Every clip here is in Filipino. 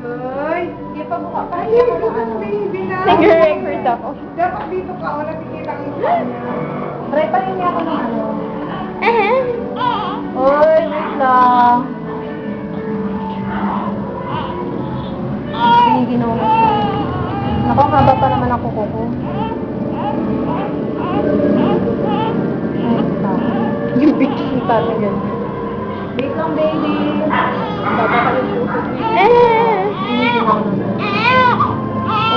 Uy, hindi pa buka. Kaya mo ano. Baby na. Nag-record ako. Dapat dito ka, wala nakikita ang mukha niya. Try pa rin niya ako ng ano. Uy, wait lang. Giniginaw mo siya. Naku, haba pa naman ako kuko. Yung bitch yung tayo yan. Wait lang, baby. Baba ka yung puso niya. Giniginaw na siya.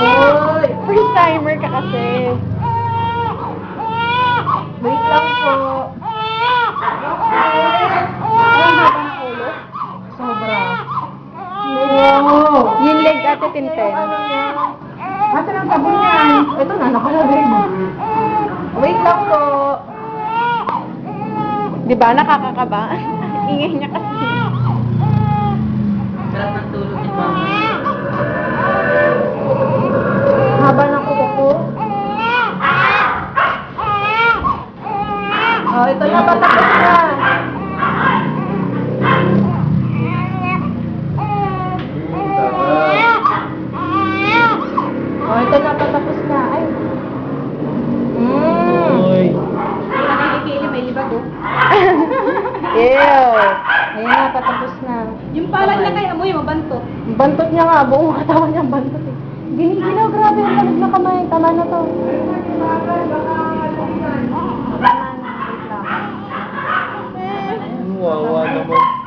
Uy! First timer ka kasi. Wait lang po. Ang haba ng ulo. Sobra. Wow! Yung leg ate tinten. Ate ng sabon yan. Ito na, nakalagay mo. Wait lang po. Di ba nakakakaba? Ingay niya kasi. Sarap ng tulog ni Mama. Haba ng kuko ko. Oh, ito na, patapos na. Oh, ito na, patapos na. Ay. Uy. Nakikili, may libag oh. Ew. Ayan na, patapos na. Yung palad na kay amoy, mabantot. Bantot niya nga, buong katawan niya bantot eh. Giniginaw, grabe yung talag na kamay. Tama na to. Wawa naman.